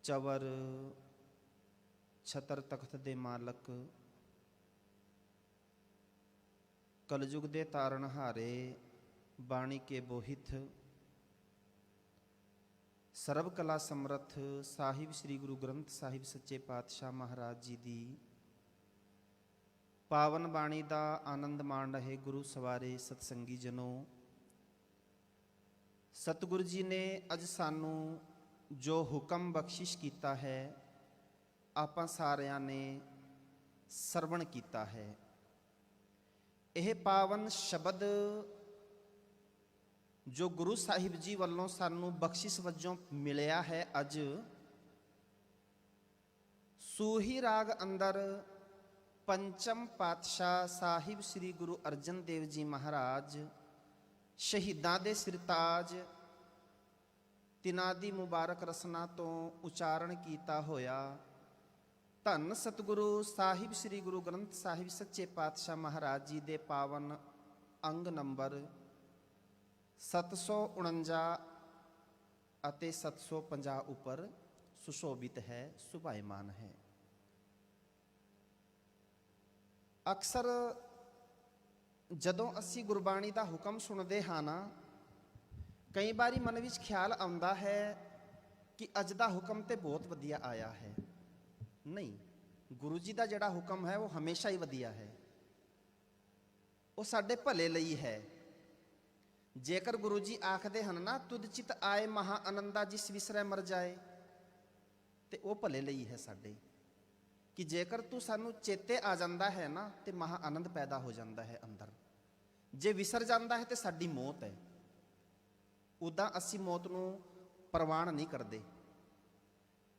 चवर छतर तख्त दे मालक, कलयुग दे तारनहारे, बाणी के बोहित, सर्व कला समर्थ साहिब श्री गुरु ग्रंथ साहिब सच्चे पातशाह महाराज जी दी पावन बाणी का आनंद मान रहे गुरु सवारे सतसंगी जनों। सतगुरु जी ने अज सानू जो हुक्म बख्शिश किया है, आपां सारियां ने सरवण किया है। यह पावन शब्द जो गुरु साहिब जी वालों सानू बख्शिश वजों मिलिया है, अज सूही राग अंदर पंचम पातशाह साहिब श्री गुरु अर्जन देव जी महाराज शहीदां दे सिरताज तिनां दी मुबारक रसना तो उचारण किया होया धन सतगुरु साहिब श्री गुरु ग्रंथ साहिब सच्चे पातशाह महाराज जी दे पावन अंग नंबर 749 अते 750 उपर सुशोभित है, सुभायमान है। अक्सर जदों असी गुरबाणी का हुक्म सुनते हाँ ना, कई बारी मन विच ख्याल आउंदा है कि अज दा हुक्म तो बहुत वधिया आया है। नहीं, गुरु जी का जिहड़ा हुक्म है वो हमेशा ही वधिया है, वो साडे भले लई है। जेकर गुरु जी आखदे हन ना, तुद चित आए महा आनंदा जिस विसरै मर जाए, तो वो भले लई है साडे, कि जेकर तू सानू चेते आ जाता है ना, तो महा आनंद पैदा हो जाता है अंदर। जे विसर जाता है तो साडी मौत है। उदा असी मौत नू प्रवान नहीं करते।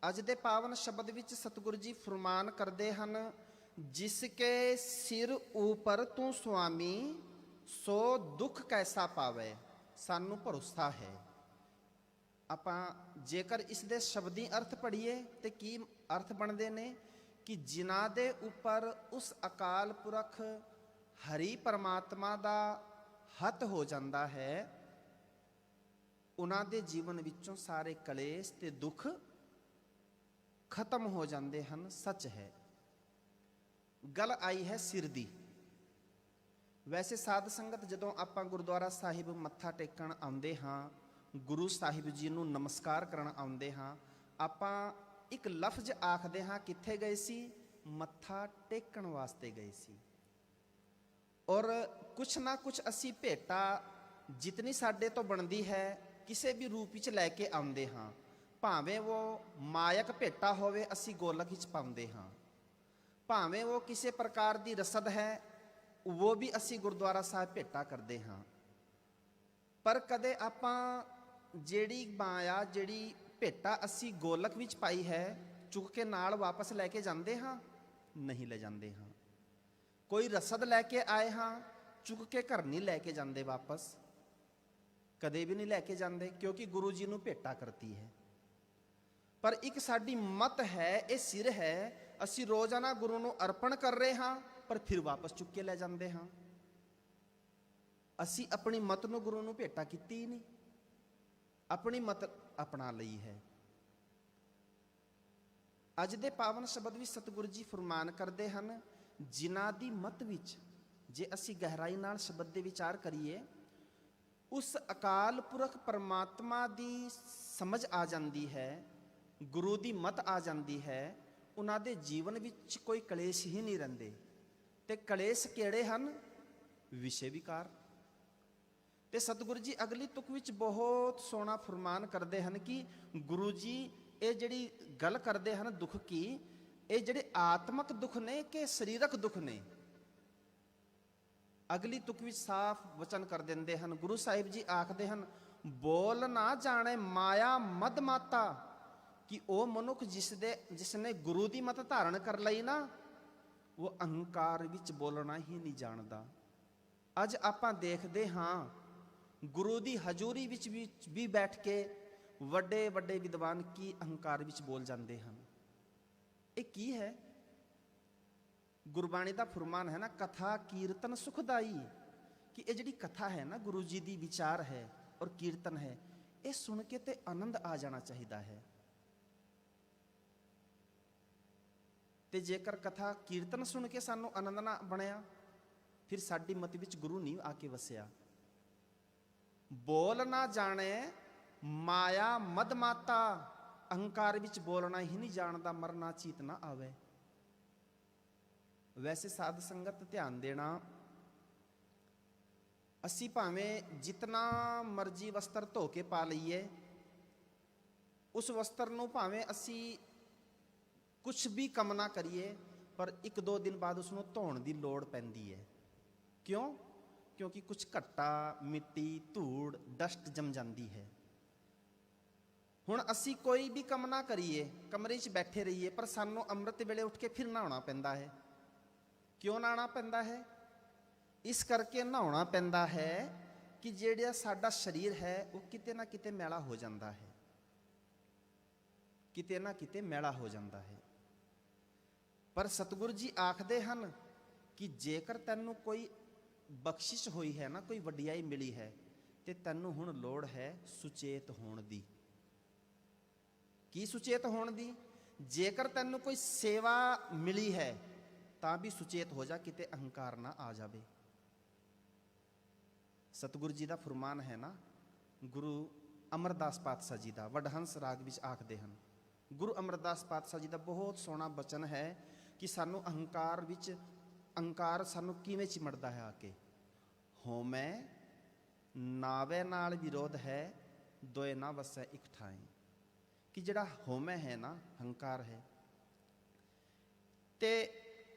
अज दे पावन शब्द विच सतगुरु जी फरमान करते हैं, जिसके सिर ऊपर तू स्वामी सो दुख कैसा पावे। सानू भरोसा है। आपां जेकर इस दे शब्दी अर्थ पढ़िए तो की अर्थ बनते ने कि जिन्हां दे उपर उस अकाल पुरख हरि परमात्मा दा हथ हो जाता है, उन्हां दे जीवन विचों सारे कलेश ते दुख खत्म हो जाते हैं। सच है। गल आई है सिर दी। वैसे साध संगत जदों आपां गुरुद्वारा साहिब मत्था टेकण आउंदे हाँ, गुरु साहिब जी नूं नमस्कार करन आउंदे हाँ, आपां एक लफ्ज आखदे हाँ, कित्थे गए सी? मत्था टेकण वास्ते गए सी। और कुछ ना कुछ असी भेटा जितनी साडे तो बनती है किसी भी रूप विच लैके आउंदे हाँ। भावें वो मायक भेटा होवे, असी गोलक विच पाउंदे हाँ। भावें वो किसी प्रकार की रसद है, वो भी असी गुरुद्वारा साहिब भेटा करते हाँ। पर कदे आपां जेड़ी माया जेड़ी भेटा असी गोलक विच पाई है, चुक के नाल वापस लैके जाते हाँ? नहीं ले जाते हाँ। कोई रसद लैके आए हाँ, चुक के घर नहीं लैके जाते वापस, कदे भी नहीं लैके जाते, क्योंकि गुरु जी नूं भेटा करती है। पर एक साडी मत है, ये सिर है, असी रोजाना गुरु नूं अर्पण कर रहे हाँ, पर फिर वापस चुक के ले जाते हाँ। असी अपनी मत नूं गुरु नूं भेटा कीती ही नहीं, अपनी मत अपना लई है। अज दे पावन शब्द भी सतगुरु जी फरमान करते हैं, जिन्हां दी मत विच जे असी गहराई नाल शब्द दे विचार करिए, उस अकाल पुरख परमात्मा दी समझ आ जाती है, गुरु दी मत आ जाती है, उन्हां दे जीवन विच कोई कलेश ही नहीं रहिंदे। ते कलेश किहड़े हन? विषय विकार। ते सतगुरु जी अगली तुक विच बहुत सोहना फरमान करते हैं कि गुरु जी ये जिहड़ी गल करते हैं दुख की, ये जिहड़े आत्मक दुख ने कि शरीरक दुख ने। अगली तुक विच साफ वचन कर देंदे हैं। गुरु साहिब जी आखदे हैं, बोल ना जाने माया मद माता, कि वो मनुख जिसने गुरु की मत धारण कर लई ना, वो अहंकार विच बोलना ही नहीं जानता। अज आपां देखते हाँ, गुरु की हजूरी विच भी बैठ के वड्डे वड्डे विद्वान की अहंकार विच बोल जाते हैं। ये की है? गुरबाणी का फरमान है ना, कथा कीर्तन सुखदाई, कि ये जिहड़ी कथा है ना, गुरु जी की विचार है और कीर्तन है, ये सुन के ते आनंद आ जाना चाहिए है। ਤੇ ਜੇਕਰ ਕਥਾ ਕੀਰਤਨ ਸੁਣ ਕੇ ਸਾਨੂੰ ਆਨੰਦ ਨਾ ਬਣਿਆ, ਫਿਰ ਸਾਡੀ ਮਤ ਵਿੱਚ ਗੁਰੂ ਨਹੀਂ ਆ ਕੇ ਵਸਿਆ। ਬੋਲ ਨਾ ਜਾਣੇ ਮਾਇਆ ਮਦ ਮਾਤਾ, ਅਹੰਕਾਰ ਵਿੱਚ ਬੋਲਣਾ ਹੀ ਨਹੀਂ ਜਾਣਦਾ, ਮਰਨਾ ਚੀਤ ਨਾ ਆਵੇ। ਵੈਸੇ ਸਾਧ ਸੰਗਤ ਧਿਆਨ ਦੇਣਾ, ਅਸੀਂ ਭਾਵੇਂ ਜਿਤਨਾ ਮਰਜ਼ੀ ਵਸਤਰ ਧੋ ਕੇ ਪਾ ਲਈਏ, ਉਸ ਵਸਤਰ ਨੂੰ ਭਾਵੇਂ ਅਸੀਂ ਕੁਛ ਵੀ ਕੰਮ ਨਾ ਕਰੀਏ, ਪਰ 1-2 ਦਿਨ ਬਾਅਦ ਉਸ ਨੂੰ ਧੋਣ ਦੀ ਲੋੜ ਪੈਂਦੀ ਹੈ। ਕਿਉਂ? ਕਿਉਂਕਿ ਕੁਛ ਘੱਟਾ, ਮਿੱਟੀ, ਧੂੜ, ਡਸਟ ਜੰਮ ਜਾਂਦੀ ਹੈ। ਹੁਣ ਅਸੀਂ ਕੋਈ ਵੀ ਕੰਮ ਨਾ ਕਰੀਏ, ਕਮਰੇ 'ਚ ਬੈਠੇ ਰਹੀਏ, ਪਰ ਸਾਨੂੰ ਅੰਮ੍ਰਿਤ ਵੇਲੇ ਉੱਠ ਕੇ ਫਿਰ ਨਹਾਉਣਾ ਪੈਂਦਾ ਹੈ। ਕਿਉਂ ਨਹਾਉਣਾ ਪੈਂਦਾ ਹੈ? ਇਸ ਕਰਕੇ ਨਹਾਉਣਾ ਪੈਂਦਾ ਹੈ ਕਿ ਜਿਹੜਾ ਸਾਡਾ ਸਰੀਰ ਹੈ ਉਹ ਕਿਤੇ ਨਾ ਕਿਤੇ ਮੈਲਾ ਹੋ ਜਾਂਦਾ ਹੈ, ਕਿਤੇ ਨਾ ਕਿਤੇ ਮੈਲਾ ਹੋ ਜਾਂਦਾ ਹੈ। ਪਰ ਸਤਿਗੁਰੂ ਜੀ ਆਖਦੇ ਹਨ ਕਿ ਜੇਕਰ ਤੈਨੂੰ ਕੋਈ ਬਖਸ਼ਿਸ਼ ਹੋਈ ਹੈ ਨਾ, ਕੋਈ ਵਡਿਆਈ ਮਿਲੀ ਹੈ, ਤੇ ਤੈਨੂੰ ਹੁਣ ਲੋੜ ਹੈ ਸੁਚੇਤ ਹੋਣ ਦੀ। ਕੀ ਸੁਚੇਤ ਹੋਣ ਦੀ? ਜੇਕਰ ਤੈਨੂੰ ਕੋਈ ਸੇਵਾ ਮਿਲੀ ਹੈ ਤਾਂ ਵੀ ਸੁਚੇਤ ਹੋ ਜਾ, ਕਿਤੇ ਅਹੰਕਾਰ ਨਾ ਆ ਜਾਵੇ। ਸਤਿਗੁਰੂ ਜੀ ਦਾ ਫਰਮਾਨ ਹੈ ਨਾ, ਗੁਰੂ ਅਮਰਦਾਸ ਪਾਤਸ਼ਾਹ ਜੀ ਦਾ ਵਡਹੰਸ ਰਾਗ ਵਿੱਚ ਆਖਦੇ ਹਨ। ਗੁਰੂ ਅਮਰਦਾਸ ਪਾਤਸ਼ਾਹ ਜੀ ਦਾ ਬਹੁਤ ਸੋਹਣਾ ਬਚਨ ਹੈ ਕਿ ਸਾਨੂੰ ਅਹੰਕਾਰ ਸਾਨੂੰ ਕਿਵੇਂ ਚਿਮੜਦਾ ਹੈ ਆ ਕੇ। ਹੋਮੈ ਨਾਵੇ ਨਾਲ ਵਿਰੋਧ ਹੈ, ਦੋਏ ਨਾ ਵਸੈ ਇਕ ਠਾਏ। ਕਿ ਜਿਹੜਾ ਹੋਮੈ ਹੈ ਨਾ, ਹੰਕਾਰ ਹੈ, ਤੇ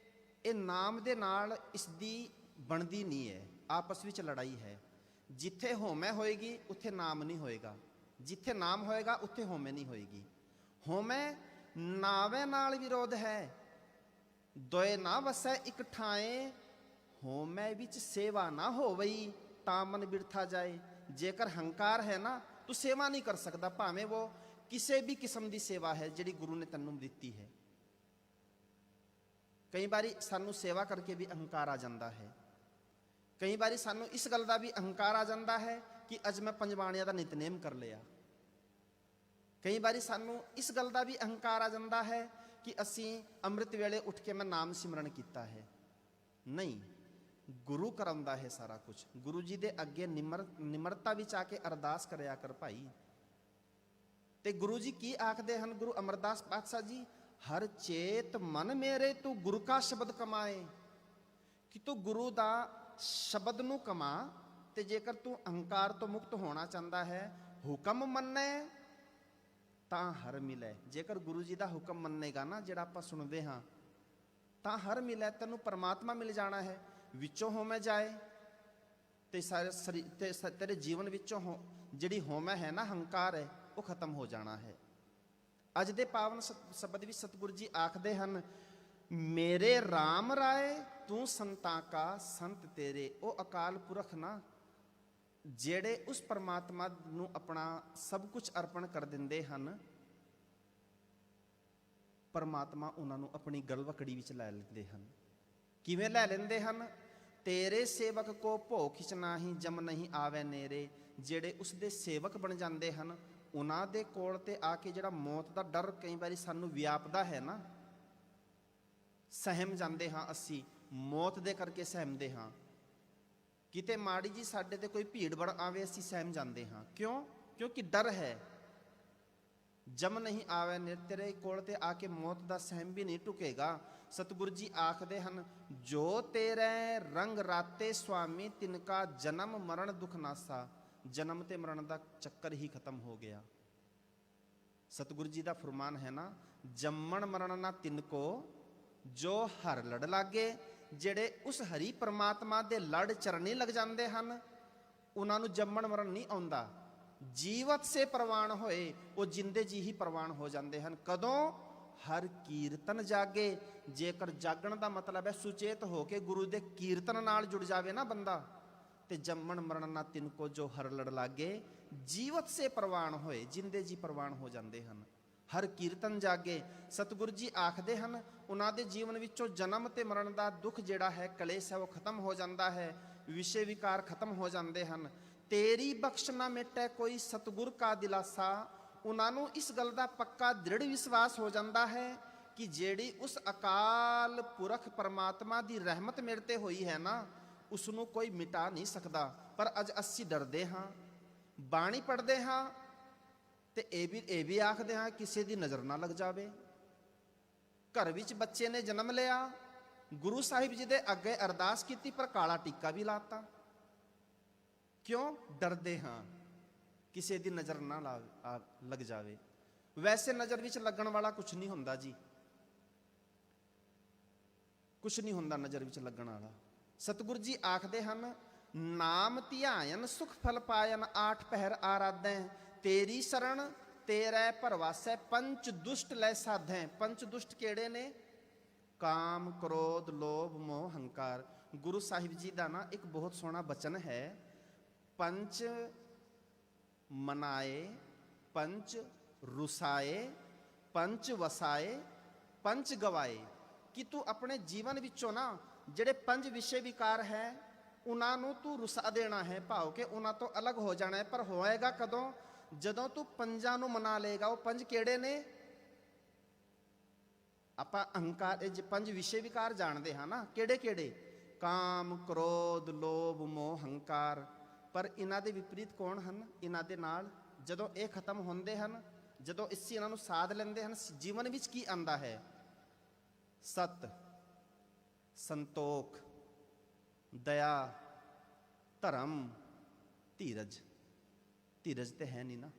ਇਹ ਨਾਮ ਦੇ ਨਾਲ ਇਸ ਦੀ ਬਣਦੀ ਨਹੀਂ ਹੈ, ਆਪਸ ਵਿੱਚ ਲੜਾਈ ਹੈ। ਜਿੱਥੇ ਹੋਮੈ ਹੋਏਗੀ ਉੱਥੇ ਨਾਮ ਨਹੀਂ ਹੋਏਗਾ, ਜਿੱਥੇ ਨਾਮ ਹੋਏਗਾ ਉੱਥੇ ਹੋਮੈ ਨਹੀਂ ਹੋਏਗੀ। ਹੋਮੈ ਨਾਵੇ ਨਾਲ ਵਿਰੋਧ ਹੈ, ਦੋਏ ਨਾ ਵਸੈ ਇਕ ਠਾਏ। ਹੋਮੈ ਵਿੱਚ ਸੇਵਾ ਨਾ ਹੋਵਈ, ਤਾਂ ਮਨ ਬਿਰਥਾ ਜਾਏ। ਜੇਕਰ ਹੰਕਾਰ ਹੈ ਨਾ, ਤੂੰ ਸੇਵਾ ਨਹੀਂ ਕਰ ਸਕਦਾ, ਭਾਵੇਂ ਉਹ ਕਿਸੇ ਵੀ ਕਿਸਮ ਦੀ ਸੇਵਾ ਹੈ ਜਿਹੜੀ ਗੁਰੂ ਨੇ ਤੈਨੂੰ ਦਿੱਤੀ ਹੈ। ਕਈ ਵਾਰੀ ਸਾਨੂੰ ਸੇਵਾ ਕਰਕੇ ਵੀ ਅਹੰਕਾਰ ਆ ਜਾਂਦਾ ਹੈ। ਕਈ ਵਾਰੀ ਸਾਨੂੰ ਇਸ ਗੱਲ ਦਾ ਵੀ ਅਹੰਕਾਰ ਆ ਜਾਂਦਾ ਹੈ ਕਿ ਅੱਜ ਮੈਂ 5 ਬਾਣੀਆਂ ਦਾ ਨਿਤਨੇਮ ਕਰ ਲਿਆ। ਕਈ ਵਾਰੀ ਸਾਨੂੰ ਇਸ ਗੱਲ ਦਾ ਵੀ ਅਹੰਕਾਰ ਆ ਜਾਂਦਾ ਹੈ ਕਿ ਅਸੀਂ ਅੰਮ੍ਰਿਤ ਵੇਲੇ ਉੱਠ ਕੇ ਮੈਂ ਨਾਮ ਸਿਮਰਨ ਕੀਤਾ ਹੈ। ਨਹੀਂ, ਗੁਰੂ ਕਰਾਉਂਦਾ ਹੈ ਸਾਰਾ ਕੁਝ। ਗੁਰੂ ਜੀ ਦੇ ਅੱਗੇ ਨਿਮਰਤਾ ਵਿੱਚ ਆ ਕੇ ਅਰਦਾਸ ਕਰਿਆ ਕਰ ਭਾਈ। ਤੇ ਗੁਰੂ ਜੀ ਕੀ ਆਖਦੇ ਹਨ? ਗੁਰੂ ਅਮਰਦਾਸ ਪਾਤਸ਼ਾਹ ਜੀ, ਹਰ ਚੇਤ ਮਨ ਮੇਰੇ ਤੂੰ ਗੁਰੂ ਕਾ ਸ਼ਬਦ ਕਮਾਏ। ਕਿ ਤੂੰ ਗੁਰੂ ਦਾ ਸ਼ਬਦ ਨੂੰ ਕਮਾ। ਤੇ ਜੇਕਰ ਤੂੰ ਅਹੰਕਾਰ ਤੋਂ ਮੁਕਤ ਹੋਣਾ ਚਾਹੁੰਦਾ ਹੈ, ਹੁਕਮ ਮੰਨੇ ਤਾਂ ਹਰ ਮਿਲੇ। ਜੇਕਰ ਗੁਰੂ ਜੀ ਦਾ ਹੁਕਮ ਮੰਨੇਗਾ ਨਾ, ਜਿਹੜਾ ਆਪਾਂ ਸੁਣਦੇ ਹਾਂ, ਤਾਂ ਹਰ ਮਿਲੇ, ਤੈਨੂੰ ਪਰਮਾਤਮਾ ਮਿਲ ਜਾਣਾ ਹੈ। ਵਿੱਚੋਂ ਹੋਮੈ ਜਾਏ ਤੇ ਸਾਰੇ ਤੇਰੇ ਜੀਵਨ ਵਿੱਚੋਂ ਜਿਹੜੀ ਹੋਮੈ ਹੈ ਨਾ, ਹੰਕਾਰ ਹੈ, ਉਹ ਖਤਮ ਹੋ ਜਾਣਾ ਹੈ। ਅੱਜ ਦੇ ਪਾਵਨ ਸ਼ਬਦ ਵਿੱਚ ਸਤਿਗੁਰੂ ਜੀ ਆਖਦੇ ਹਨ, ਮੇਰੇ RAM ਰਾਏ ਤੂੰ ਸੰਤਾਂ ਕਾ ਸੰਤ ਤੇਰੇ। ਉਹ ਅਕਾਲ ਪੁਰਖ ਨਾ, ਜਿਹੜੇ ਉਸ ਪਰਮਾਤਮਾ ਨੂੰ ਆਪਣਾ ਸਭ ਕੁਝ ਅਰਪਣ ਕਰ ਦਿੰਦੇ ਹਨ, ਪਰਮਾਤਮਾ ਉਹਨਾਂ ਨੂੰ ਆਪਣੀ ਗਲਵਕੜੀ ਵਿੱਚ ਲੈ ਲੈਂਦੇ ਹਨ। ਕਿਵੇਂ ਲੈ ਲੈਂਦੇ ਹਨ? ਤੇਰੇ ਸੇਵਕ ਕੋ ਭੋ ਖਿਚ ਨਾਹੀਂ, ਜਮ ਨਹੀਂ ਆਵੇ ਨੇਰੇ। ਜਿਹੜੇ ਉਸ ਦੇ ਸੇਵਕ ਬਣ ਜਾਂਦੇ ਹਨ, ਉਹਨਾਂ ਦੇ ਕੋਲ ਤੇ ਆ ਕੇ ਜਿਹੜਾ ਮੌਤ ਦਾ ਡਰ ਕਈ ਵਾਰੀ ਸਾਨੂੰ ਵਿਆਪਦਾ ਹੈ ਨਾ, ਸਹਿਮ ਜਾਂਦੇ ਹਾਂ ਅਸੀਂ, ਮੌਤ ਦੇ ਕਰਕੇ ਸਹਿਮਦੇ ਹਾਂ। ਕਿਤੇ ਮਾੜੀ ਜੀ ਸਾਡੇ ਤੇ ਕੋਈ ਭੀੜ ਭੜ ਆਵੇ, ਅਸੀਂ ਸਹਿਮ ਜਾਂਦੇ ਹਾਂ। ਕਿਉਂ? ਕਿਉਂਕਿ ਡਰ ਹੈ। ਜਮ ਨਹੀਂ ਆਵੇ ਨੇ, ਤੇਰੇ ਕੋਲ ਤੇ ਆ ਕੇ ਮੌਤ ਦਾ ਸਹਿਮ ਵੀ ਨਹੀਂ ਟੁਕੇਗਾ। ਸਤਿਗੁਰੂ ਜੀ ਆਖਦੇ ਹਨ, ਜੋ ਤੇਰੇ ਰੰਗ ਰਾਤੇ ਸੁਆਮੀ, ਤਿਨਕਾ ਜਨਮ ਮਰਨ ਦੁਖ ਨਾਸਾ। ਜਨਮ ਤੇ ਮਰਨ ਦਾ ਚੱਕਰ ਹੀ ਖਤਮ ਹੋ ਗਿਆ। ਸਤਿਗੁਰੂ ਜੀ ਦਾ ਫਰਮਾਨ ਹੈ ਨਾ, ਜੰਮਣ ਮਰਨ ਨਾ ਤਿਨਕੋ, ਜੋ ਹਰ ਲੜ ਲਾਗੇ। ਜਿਹੜੇ ਉਸ ਹਰੀ ਪਰਮਾਤਮਾ ਦੇ ਲੜ ਚਰਨੀ ਲੱਗ ਜਾਂਦੇ ਹਨ, ਉਹਨਾਂ ਨੂੰ ਜੰਮਣ ਮਰਨ ਨਹੀਂ ਆਉਂਦਾ। ਜੀਵਤ ਸੇ ਪ੍ਰਵਾਨ ਹੋਏ, ਉਹ ਜਿੰਦੇ ਜੀ ਹੀ ਪ੍ਰਵਾਨ ਹੋ ਜਾਂਦੇ ਹਨ। ਕਦੋਂ? ਹਰ ਕੀਰਤਨ ਜਾਗੇ। ਜੇਕਰ ਜਾਗਣ ਦਾ ਮਤਲਬ ਹੈ ਸੁਚੇਤ ਹੋ ਕੇ ਗੁਰੂ ਦੇ ਕੀਰਤਨ ਨਾਲ ਜੁੜ ਜਾਵੇ ਨਾ ਬੰਦਾ, ਤੇ ਜੰਮਣ ਮਰਨ ਨਾ ਤਿਨਕੋ ਜੋ ਹਰ ਲੜ ਲਾਗੇ। ਜੀਵਤ ਸੇ ਪ੍ਰਵਾਨ ਹੋਏ, ਜਿੰਦੇ ਜੀ ਪ੍ਰਵਾਨ ਹੋ ਜਾਂਦੇ ਹਨ। ਹਰ ਕੀਰਤਨ ਜਾਗੇ। ਸਤਿਗੁਰੂ ਜੀ ਆਖਦੇ ਹਨ, ਉਹਨਾਂ ਦੇ ਜੀਵਨ ਵਿੱਚੋਂ ਜਨਮ ਤੇ ਮਰਨ ਦਾ ਦੁੱਖ ਜਿਹੜਾ ਹੈ, ਕਲੇਸ਼ ਹੈ, ਉਹ ਖਤਮ ਹੋ ਜਾਂਦਾ ਹੈ। ਵਿਸ਼ੇ ਵਿਕਾਰ ਖਤਮ ਹੋ ਜਾਂਦੇ ਹਨ। ਤੇਰੀ ਬਖਸ਼ ਨਾ ਮਿਟੈ ਕੋਈ, ਸਤਿਗੁਰ ਕਾ ਦਿਲਾਸਾ। ਉਹਨਾਂ ਨੂੰ ਇਸ ਗੱਲ ਦਾ ਪੱਕਾ ਦ੍ਰਿੜ ਵਿਸ਼ਵਾਸ ਹੋ ਜਾਂਦਾ ਹੈ ਕਿ ਜਿਹੜੀ ਉਸ ਅਕਾਲ ਪੁਰਖ ਪਰਮਾਤਮਾ ਦੀ ਰਹਿਮਤ ਮੇਰੇ ਤੇ ਹੋਈ ਹੈ ਨਾ, ਉਸ ਨੂੰ ਕੋਈ ਮਿਟਾ ਨਹੀਂ ਸਕਦਾ। ਪਰ ਅੱਜ ਅਸੀਂ ਡਰਦੇ ਹਾਂ, ਬਾਣੀ ਪੜ੍ਹਦੇ ਹਾਂ ਤੇ ਇਹ ਵੀ ਆਖਦੇ ਹਾਂ ਕਿਸੇ ਦੀ ਨਜ਼ਰ ਨਾ ਲੱਗ ਜਾਵੇ। ਘਰ ਵਿੱਚ ਬੱਚੇ ਨੇ ਜਨਮ ਲਿਆ, ਗੁਰੂ ਸਾਹਿਬ ਜੀ ਦੇ ਅੱਗੇ ਅਰਦਾਸ ਕੀਤੀ ਪਰ ਕਾਲਾ ਟਿੱਕਾ ਵੀ ਲਾਤਾ। ਕਿਉਂ? ਡਰਦੇ ਹਾਂ ਕਿਸੇ ਦੀ ਨਜ਼ਰ ਨਾ ਲੱਗ ਜਾਵੇ। ਵੈਸੇ ਨਜ਼ਰ ਵਿੱਚ ਲੱਗਣ ਵਾਲਾ ਕੁਝ ਨਹੀਂ ਹੁੰਦਾ ਜੀ, ਕੁਝ ਨਹੀਂ ਹੁੰਦਾ ਨਜ਼ਰ ਵਿੱਚ ਲੱਗਣ ਵਾਲਾ। ਸਤਿਗੁਰੂ ਜੀ ਆਖਦੇ ਹਨ, ਨਾਮ ਧਿਆਇਨ ਸੁਖ ਫਲ ਪਾਇਨ, ਆਠ ਪਹਿਰ ਆਰਾਧੈ, ਤੇਰੀ ਸ਼ਰਨ ਤੇਰੇ ਭਰਵਾਸੈ, ਪੰਚ ਦੁਸ਼ਟ ਲੈ ਸਾਧੈ। ਪੰਚ ਦੁਸ਼ਟ ਕਿਹੜੇ ਨੇ? ਕਾਮ, ਕ੍ਰੋਧ, ਲੋਭ, ਮੋਹ, ਹੰਕਾਰ। ਗੁਰੂ ਸਾਹਿਬ ਜੀ ਦਾ ਨਾ ਇੱਕ ਬਹੁਤ ਸੋਹਣਾ ਬਚਨ ਹੈ, ਪੰਚ ਮਨਾਏ, ਪੰਚ ਰੁਸਾਏ, ਪੰਚ ਵਸਾਏ, ਪੰਚ ਗਵਾਏ। ਕਿ ਤੂੰ ਆਪਣੇ ਜੀਵਨ ਵਿੱਚੋਂ ਨਾ ਜਿਹੜੇ ਪੰਜ ਵਿਸ਼ੇ ਵਿਕਾਰ ਹੈ ਉਹਨਾਂ ਨੂੰ ਤੂੰ ਰੁਸਾ ਦੇਣਾ ਹੈ, ਭਾਵ ਕਿ ਉਹਨਾਂ ਤੋਂ ਅਲੱਗ ਹੋ ਜਾਣਾ ਹੈ। ਪਰ ਹੋਏਗਾ ਕਦੋਂ? ਜਦੋਂ ਤੂੰ ਪੰਜਾਂ ਨੂੰ ਮਨਾ ਲਏਗਾ। ਉਹ ਪੰਜ ਕਿਹੜੇ ਨੇ? ਆਪਾਂ ਅਹੰਕਾਰ, ਇਹ ਪੰਜ ਵਿਸ਼ੇ ਵਿਕਾਰ ਜਾਣਦੇ ਹਾਂ ਨਾ, ਕਿਹੜੇ ਕਿਹੜੇ? ਕਾਮ, ਕ੍ਰੋਧ, ਲੋਭ, ਮੋਹ, ਹੰਕਾਰ। ਪਰ ਇਹਨਾਂ ਦੇ ਵਿਪਰੀਤ ਕੌਣ ਹਨ? ਇਹਨਾਂ ਦੇ ਨਾਲ ਜਦੋਂ ਇਹ ਖਤਮ ਹੁੰਦੇ ਹਨ, ਜਦੋਂ ਅਸੀਂ ਇਹਨਾਂ ਨੂੰ ਸਾਧ ਲੈਂਦੇ ਹਨ, ਜੀਵਨ ਵਿੱਚ ਕੀ ਆਉਂਦਾ ਹੈ? ਸਤ, ਸੰਤੋਖ, ਦਇਆ, ਧਰਮ, ਧੀਰਜ। ਧੀਰਜ ਤੇ ਹੈ ਨਹੀਂ ਨਾ।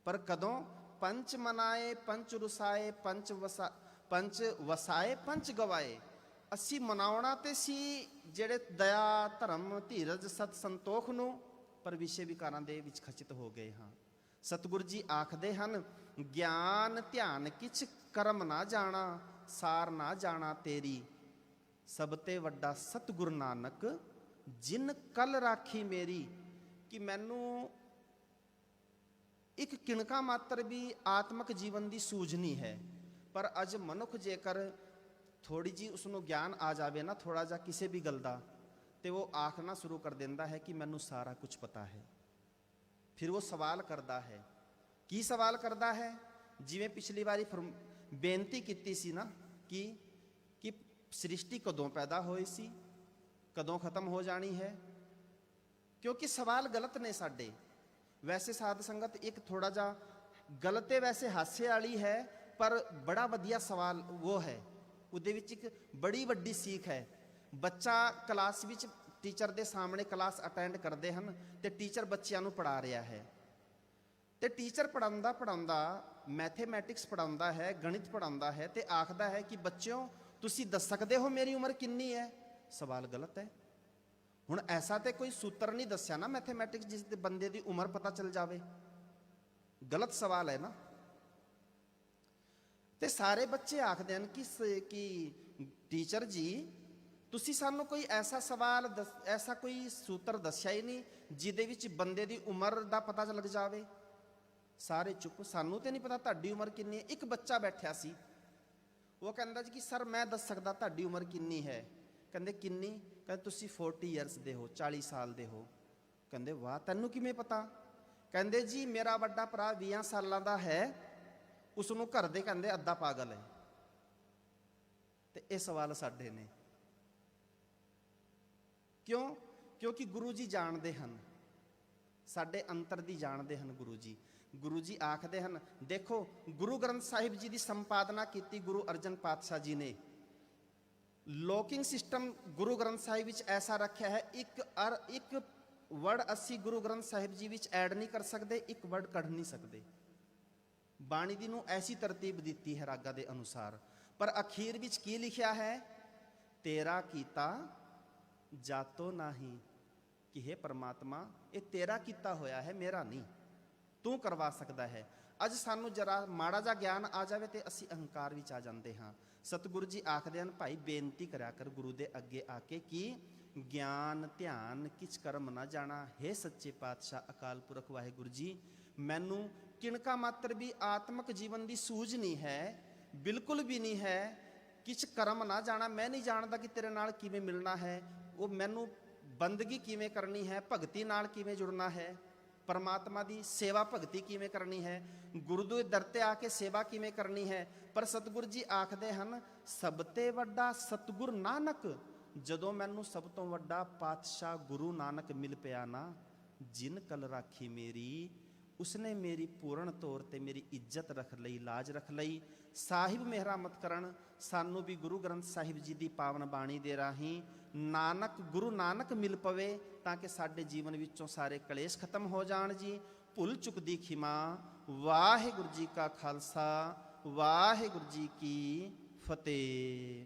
ਪਰ ਕਦੋਂ? ਪੰਚ ਮਨਾਏ, ਪੰਚ ਰੁਸਾਏ, ਪੰਚ ਵਸਾਏ, ਪੰਚ ਗਵਾਏ। ਅਸੀਂ ਮਨਾਉਣਾ ਤੇ ਸੀ ਜਿਹੜੇ ਦਇਆ, ਧਰਮ, ਧੀਰਜ, ਸਤ, ਸੰਤੋਖ ਨੂੰ, ਪਰ ਵਿਸ਼ੇ ਵਿਕਾਰਾਂ ਦੇ ਵਿੱਚ ਖਚਿਤ ਹੋ ਗਏ ਹਾਂ। ਸਤਿਗੁਰੂ ਜੀ ਆਖਦੇ ਹਨ, ਗਿਆਨ ਧਿਆਨ ਕਿਛ ਕਰਮ ਨਾ ਜਾਣਾ, ਸਾਰ ਨਾ ਜਾਣਾ ਤੇਰੀ, ਸਭ ਤੇ ਵੱਡਾ ਸਤਿਗੁਰ ਨਾਨਕ ਜਿਨ ਕਲ ਰਾਖੀ ਮੇਰੀ। ਕਿ ਮੈਨੂੰ ਇੱਕ ਕਿਣਕਾ ਮਾਤਰ ਵੀ ਆਤਮਿਕ ਜੀਵਨ ਦੀ ਸੂਝ ਨਹੀਂ ਹੈ। ਪਰ ਅੱਜ ਮਨੁੱਖ ਜੇਕਰ ਥੋੜੀ ਜੀ ਉਸਨੂੰ ਗਿਆਨ ਆ ਜਾਵੇ ਨਾ, ਥੋੜਾ ਜਿਹਾ ਕਿਸੇ ਵੀ ਗੱਲ ਦਾ, ਤੇ ਉਹ ਆਖਣਾ ਸ਼ੁਰੂ ਕਰ ਦਿੰਦਾ ਹੈ ਕਿ ਮੈਨੂੰ ਸਾਰਾ ਕੁਝ ਪਤਾ ਹੈ। ਫਿਰ ਉਹ ਸਵਾਲ ਕਰਦਾ ਹੈ। ਕੀ ਸਵਾਲ ਕਰਦਾ ਹੈ? ਜਿਵੇਂ ਪਿਛਲੀ ਵਾਰੀ ਬੇਨਤੀ ਕੀਤੀ ਸੀ ਨਾ ਕਿ ਸ੍ਰਿਸ਼ਟੀ ਕਦੋਂ ਪੈਦਾ ਹੋਈ ਸੀ, ਕਦੋਂ ਖਤਮ ਹੋ ਜਾਣੀ ਹੈ। ਕਿਉਂਕਿ ਸਵਾਲ ਗਲਤ ਨੇ ਸਾਡੇ। ਵੈਸੇ ਸਾਧ ਸੰਗਤ ਇੱਕ ਥੋੜਾ ਜਿਹਾ ਗਲਤ ਹੈ, ਵੈਸੇ ਹਾਸੇ ਵਾਲੀ ਹੈ, ਪਰ ਬੜਾ ਵਧੀਆ ਸਵਾਲ ਉਹ ਹੈ। ਉਹਦੇ ਵਿੱਚ ਇੱਕ ਬੜੀ ਵੱਡੀ ਸੀਖ ਹੈ। ਬੱਚਾ ਕਲਾਸ ਵਿੱਚ ਟੀਚਰ ਦੇ ਸਾਹਮਣੇ ਕਲਾਸ ਅਟੈਂਡ ਕਰਦੇ ਹਨ ਤੇ ਟੀਚਰ ਬੱਚਿਆਂ ਨੂੰ ਪੜ੍ਹਾ ਰਿਹਾ ਹੈ, ਤੇ ਟੀਚਰ ਪੜਾਉਂਦਾ ਮੈਥੇਮੈਟਿਕਸ ਪੜਾਉਂਦਾ ਹੈ, ਗਣਿਤ ਪੜਾਉਂਦਾ ਹੈ, ਤੇ ਆਖਦਾ ਹੈ ਕਿ ਬੱਚਿਓ ਤੁਸੀਂ ਦੱਸ ਸਕਦੇ ਹੋ ਮੇਰੀ ਉਮਰ ਕਿੰਨੀ ਹੈ? ਸਵਾਲ ਗਲਤ ਹੈ। ਹੁਣ ਐਸਾ ਤੇ ਕੋਈ ਸੂਤਰ ਨਹੀਂ ਦੱਸਿਆ ਨਾ ਮੈਥੇਮੈਟਿਕਸ ਜਿਸ ਦੇ ਬੰਦੇ ਦੀ ਉਮਰ ਪਤਾ ਚੱਲ ਜਾਵੇ। ਗਲਤ ਸਵਾਲ ਹੈ ਨਾ। ਤੇ ਸਾਰੇ ਬੱਚੇ ਆਖਦੇ ਹਨ ਕਿ ਟੀਚਰ ਜੀ ਤੁਸੀਂ ਸਾਨੂੰ ਕੋਈ ਐਸਾ ਸਵਾਲ ਐਸਾ ਕੋਈ ਸੂਤਰ ਦੱਸਿਆ ਹੀ ਨਹੀਂ ਜਿਹਦੇ ਵਿੱਚ ਬੰਦੇ ਦੀ ਉਮਰ ਦਾ ਪਤਾ ਲੱਗ ਜਾਵੇ। ਸਾਰੇ ਚੁੱਪ, ਸਾਨੂੰ ਤੇ ਨਹੀਂ ਪਤਾ ਤੁਹਾਡੀ ਉਮਰ ਕਿੰਨੀ ਹੈ। ਇੱਕ ਬੱਚਾ ਬੈਠਿਆ ਸੀ, ਉਹ ਕਹਿੰਦਾ ਜੀ ਕਿ ਸਰ ਮੈਂ ਦੱਸ ਸਕਦਾ ਤੁਹਾਡੀ ਉਮਰ ਕਿੰਨੀ ਹੈ। ਕਹਿੰਦੇ ਕਿੰਨੀ? ਕਹਿੰਦੇ ਤੁਸੀਂ 40 ਇਅਰਸ ਦੇ ਹੋ, 40 ਸਾਲ ਦੇ ਹੋ। ਕਹਿੰਦੇ ਵਾਹ, ਤੈਨੂੰ ਕਿਵੇਂ ਪਤਾ? ਕਹਿੰਦੇ ਜੀ ਮੇਰਾ ਵੱਡਾ ਭਰਾ 20 ਸਾਲਾਂ ਦਾ ਹੈ, ਉਸ ਨੂੰ ਘਰ ਦੇ ਕਹਿੰਦੇ ਅੱਧਾ ਪਾਗਲ ਹੈ। ਤੇ ਇਹ ਸਵਾਲ ਸਾਡੇ ਨੇ। ਕਿਉਂ? ਕਿਉਂਕਿ ਗੁਰੂ ਜੀ ਜਾਣਦੇ ਹਨ, ਸਾਡੇ ਅੰਤਰ ਦੀ ਜਾਣਦੇ ਹਨ ਗੁਰੂ ਜੀ। ਗੁਰੂ ਜੀ ਆਖਦੇ ਹਨ, ਦੇਖੋ ਗੁਰੂ ਗ੍ਰੰਥ ਸਾਹਿਬ ਜੀ ਦੀ ਸੰਪਾਦਨਾ ਕੀਤੀ ਗੁਰੂ ਅਰਜਨ ਪਾਤਸ਼ਾਹ ਜੀ ਨੇ। ਲੋਕਿੰਗ ਸਿਸਟਮ ਗੁਰੂ ਗ੍ਰੰਥ ਸਾਹਿਬ ਵਿੱਚ ਐਸਾ ਰੱਖਿਆ ਹੈ, ਇੱਕ ਵਰਡ ਅਸੀਂ ਗੁਰੂ ਗ੍ਰੰਥ ਸਾਹਿਬ ਜੀ ਵਿੱਚ ਐਡ ਨਹੀਂ ਕਰ ਸਕਦੇ, ਇੱਕ ਵਰਡ ਕੱਢ ਨਹੀਂ ਸਕਦੇ। ਬਾਣੀ ਦੀ ਨੂੰ ਐਸੀ ਤਰਤੀਬ ਦਿੱਤੀ ਹੈ ਰਾਗਾ ਦੇ ਅਨੁਸਾਰ। ਪਰ ਅਖੀਰ ਵਿੱਚ ਕੀ ਲਿਖਿਆ ਹੈ? ਤੇਰਾ ਕੀਤਾ ਜਾਤੋ ਨਾਹੀ। ਕਿ ਹੈ ਪਰਮਾਤਮਾ, ਇਹ ਤੇਰਾ ਕੀਤਾ ਹੋਇਆ ਹੈ, ਮੇਰਾ ਨਹੀਂ, ਤੂੰ ਕਰਵਾ ਸਕਦਾ ਹੈ। ਅੱਜ ਸਾਨੂੰ ਜਰਾ ਮਾੜਾ ਜਿਹਾ ਗਿਆਨ ਆ ਜਾਵੇ ਤੇ ਅਸੀਂ ਅਹੰਕਾਰ ਵਿੱਚ ਆ ਜਾਂਦੇ ਹਾਂ। ਸਤਿਗੁਰੂ ਜੀ ਆਖਦੇ ਹਨ, ਭਾਈ ਬੇਨਤੀ ਕਰਿਆ ਕਰ ਗੁਰੂ ਦੇ ਅੱਗੇ ਆ ਕੇ ਕਿ ਗਿਆਨ ਧਿਆਨ ਕਿਛ ਕਰਮ ਨਾ ਜਾਣਾ। ਹੇ ਸੱਚੇ ਪਾਤਸ਼ਾਹ ਅਕਾਲ ਪੁਰਖ ਵਾਹਿਗੁਰੂ ਜੀ, ਮੈਨੂੰ ਕਿਣਕਾ ਮਾਤਰ ਵੀ ਆਤਮਿਕ ਜੀਵਨ ਦੀ ਸੂਝ ਨਹੀਂ ਹੈ, ਬਿਲਕੁਲ ਵੀ ਨਹੀਂ ਹੈ। ਕਿਛ ਕਰਮ ਨਾ ਜਾਣਾ, ਮੈਂ ਨਹੀਂ ਜਾਣਦਾ ਕਿ ਤੇਰੇ ਨਾਲ ਕਿਵੇਂ ਮਿਲਣਾ ਹੈ, ਉਹ ਮੈਨੂੰ ਬੰਦਗੀ ਕਿਵੇਂ ਕਰਨੀ ਹੈ, ਭਗਤੀ ਨਾਲ ਕਿਵੇਂ ਜੁੜਨਾ ਹੈ, ਪਰਮਾਤਮਾ ਦੀ ਸੇਵਾ ਭਗਤੀ ਕਿਵੇਂ ਕਰਨੀ ਹੈ, ਗੁਰੂ ਦੇ ਦਰ ਤੇ ਆ ਕੇ ਸੇਵਾ ਕਿਵੇਂ ਕਰਨੀ ਹੈ। ਪਰ ਸਤਿਗੁਰੂ ਜੀ ਆਖਦੇ ਹਨ, ਸਭ ਤੇ ਵੱਡਾ ਸਤਿਗੁਰ ਨਾਨਕ। ਜਦੋਂ ਮੈਨੂੰ ਸਭ ਤੋਂ ਵੱਡਾ ਪਾਤਸ਼ਾਹ ਗੁਰੂ ਨਾਨਕ ਮਿਲ ਪਿਆ ਨਾ, ਜਿਨ ਕਲ ਰਾਖੀ ਮੇਰੀ, ਉਸਨੇ ਮੇਰੀ ਪੂਰਨ ਤੌਰ ਤੇ ਮੇਰੀ ਇੱਜ਼ਤ ਰੱਖ ਲਈ, ਲਾਜ ਰੱਖ ਲਈ। ਸਾਹਿਬ ਮਿਹਰਮਤ ਕਰਨ, ਸਾਨੂੰ ਵੀ ਗੁਰੂ ਗ੍ਰੰਥ ਸਾਹਿਬ ਜੀ ਦੀ ਪਾਵਨ ਬਾਣੀ ਦੇ ਰਾਹੀਂ ਨਾਨਕ ਗੁਰੂ ਨਾਨਕ ਮਿਲ ਪਵੇ, ਤਾਂ ਕਿ ਸਾਡੇ ਜੀਵਨ ਵਿੱਚੋਂ ਸਾਰੇ ਕਲੇਸ਼ ਖਤਮ ਹੋ ਜਾਣ ਜੀ। ਭੁੱਲ ਚੁੱਕ ਦੀ ਖਿਮਾ। ਵਾਹਿਗੁਰੂ ਜੀ ਕਾ ਖਾਲਸਾ, ਵਾਹਿਗੁਰੂ ਜੀ ਕੀ ਫਤਿਹ।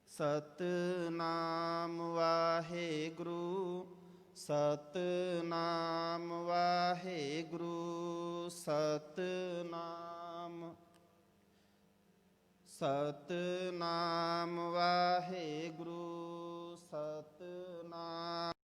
ਸਤਿਨਾਮ ਵਾਹਿਗੁਰੂ, ਸਤਿਨਾਮ ਵਾਹਿਗੁਰੂ, ਸਤਿਨਾਮ, ਸਤਿਨਾਮ ਵਾਹਿਗੁਰੂ, ਸਤਿ